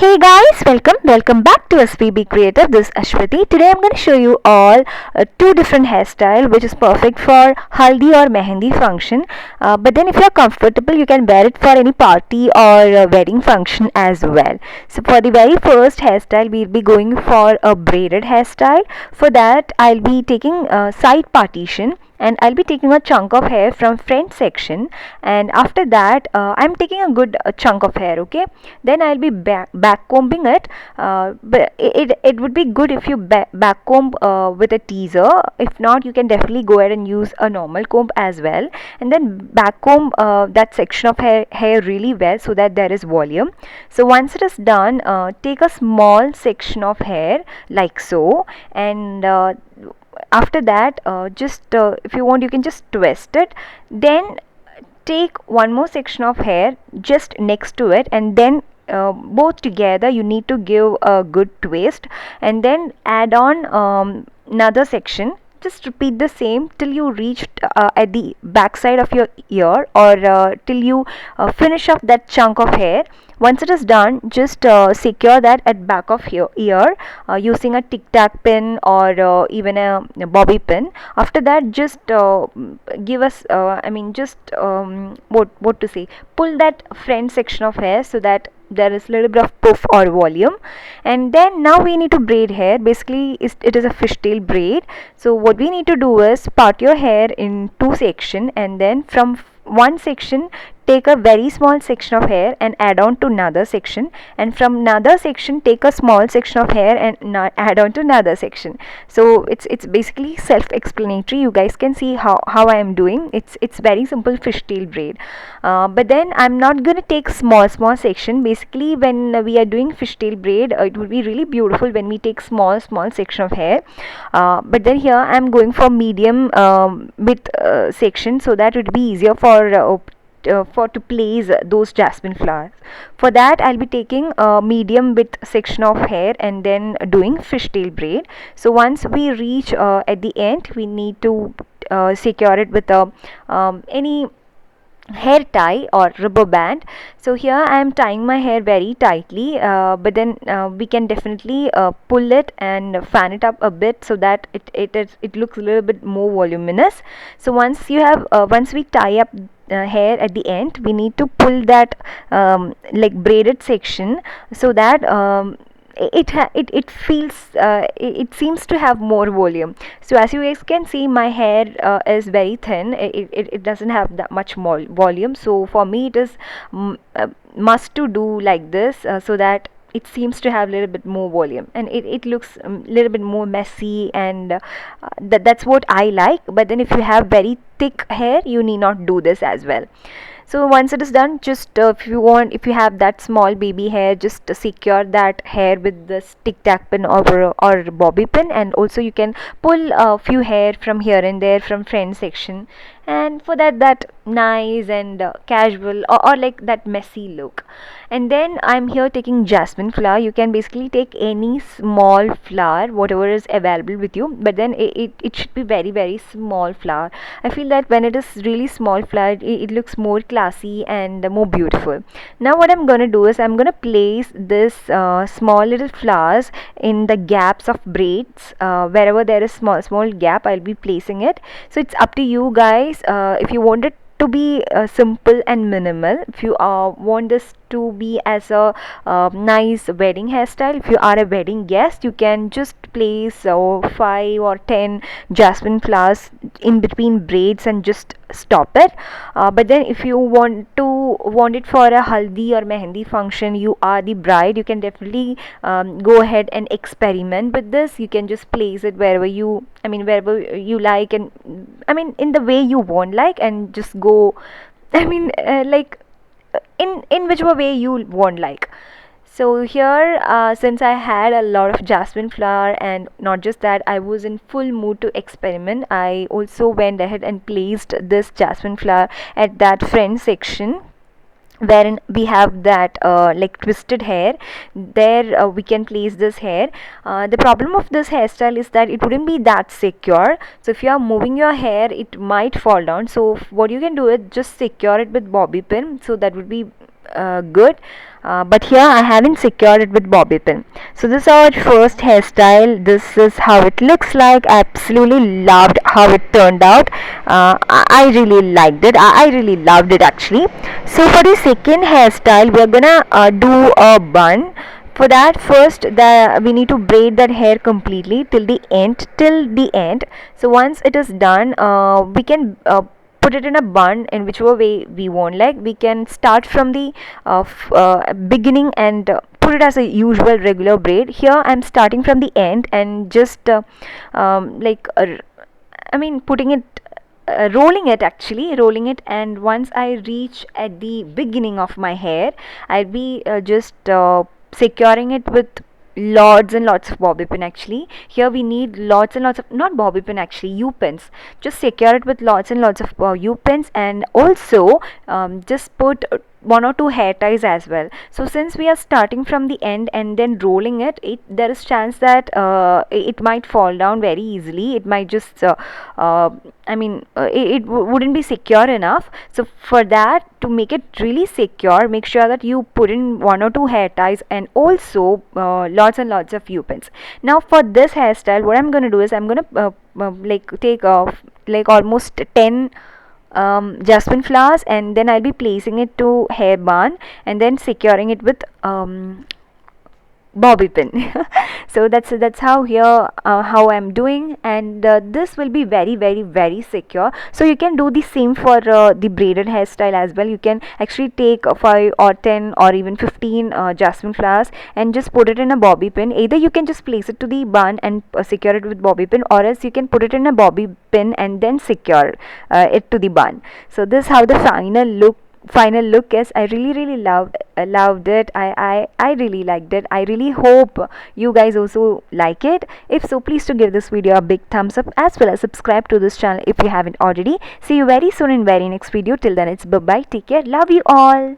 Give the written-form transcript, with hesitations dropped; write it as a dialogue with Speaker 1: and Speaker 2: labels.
Speaker 1: Hey guys, welcome back to SVB Creative. This is Ashwati. Today I'm going to show you all two different hairstyle which is perfect for haldi or mehendi function. But then if you're comfortable, you can wear it for any party or wedding function as well. So for the very first hairstyle, we'll be going for a braided hairstyle. For that, I'll be taking side partition and I'll be taking a chunk of hair from front section, and after that I'm taking a good chunk of hair. Okay, then I'll be back combing it, but it would be good if you back comb with a teaser. If not, you can definitely go ahead and use a normal comb as well, and then back comb that section of hair really well so that there is volume. So once it is done, take a small section of hair like so, and after that just if you want, you can just twist it. Then take one more section of hair just next to it, and then both together you need to give a good twist, and then add on another section. Just repeat the same till you reach at the back side of your ear, or till you finish off that chunk of hair. Once it is done, just secure that at back of your ear using a tic tac pin, or even a bobby pin. After that, just give us just what to say, pull that front section of hair so that there is a little bit of puff or volume. And then now we need to braid hair. Basically it is a fishtail braid. So what we need to do is part your hair in two sections, and then from one section take a very small section of hair and add on to another section, and from another section take a small section of hair and add on to another section. So it's basically self-explanatory. You guys can see how I am doing. It's very simple fishtail braid. But then I'm not gonna take small section. Basically, when we are doing fishtail braid, it would be really beautiful when we take small section of hair. But then here I'm going for medium width section, so that it would be easier for to place those jasmine flowers. For that, I'll be taking a medium width section of hair and then doing fishtail braid. So once we reach at the end, we need to secure it with a any hair tie or rubber band. So here I am tying my hair very tightly, but then we can definitely pull it and fan it up a bit so that it looks a little bit more voluminous. So once you have once we tie up hair at the end, we need to pull that like braided section so that it feels it seems to have more volume. So as you guys can see, my hair is very thin. It doesn't have that much more volume. So for me it is must to do like this so that it seems to have a little bit more volume, and it looks a little bit more messy, and that's what I like. But then if you have very thick hair, you need not do this as well. So once it is done, just if you have that small baby hair, just secure that hair with this tic tac pin or bobby pin, and also you can pull a few hair from here and there from front section, and for that nice and casual, or like that messy look. And then I'm here taking jasmine flower. You can basically take any small flower whatever is available with you, but then it should be very small flower. I feel that when it is really small flower, it looks more classy and more beautiful. Now what I'm gonna do is I'm gonna place this small little flowers in the gaps of braids. Wherever there is small gap, I'll be placing it. So it's up to you guys. If you want it to be simple and minimal, if you want this to be as a nice wedding hairstyle, if you are a wedding guest, you can just place 5 or 10 jasmine flowers in between braids and just stop it. But then if you want it for a haldi or mehendi function, you are the bride, you can definitely go ahead and experiment with this. You can just place it wherever you like, and in the way you want, like, and just go like in whichever way you want, like. So here since I had a lot of jasmine flower, and not just that, I was in full mood to experiment, I also went ahead and placed this jasmine flower at that front section wherein we have that like twisted hair. There we can place this hair. The problem of this hairstyle is that it wouldn't be that secure, so if you are moving your hair, it might fall down. So what you can do is just secure it with bobby pin, so that would be good. But here I haven't secured it with bobby pin. So this is our first hairstyle. This is how it looks like. I absolutely loved how it turned out. I really liked it. I really loved it actually. So for the second hairstyle, we're gonna do a bun. For that, first we need to braid that hair completely till the end. So once it is done, we can put it in a bun in whichever way we want. Like we can start from the beginning and put it as a usual regular braid. Here I'm starting from the end and just like I mean putting it rolling it, and once I reach at the beginning of my hair, I'll be just securing it with lots and lots of bobby pin. Actually here we need lots and lots of, not bobby pin, actually u pins. Just secure it with lots and lots of u pins, and also just put one or two hair ties as well. So since we are starting from the end and then rolling it, there is chance that it might fall down very easily. It might just wouldn't be secure enough. So for that, to make it really secure, make sure that you put in one or two hair ties and also lots and lots of u pins. Now for this hairstyle, what I'm going to do is I'm going to like take off like almost 10 jasmine flowers, and then I'll be placing it to hair bun and then securing it with bobby pin. So that's how here how I'm doing, and this will be very very very secure. So you can do the same for the braided hairstyle as well. You can actually take 5 or 10 or even 15 jasmine flowers and just put it in a bobby pin. Either you can just place it to the bun and secure it with bobby pin, or else you can put it in a bobby pin and then secure it to the bun. So this is how the final look is. I really loved it. I really liked it. I really hope you guys also like it. If so, please to give this video a big thumbs up, as well as subscribe to this channel if you haven't already. See you very soon in very next video. Till then, it's bye bye, take care, love you all.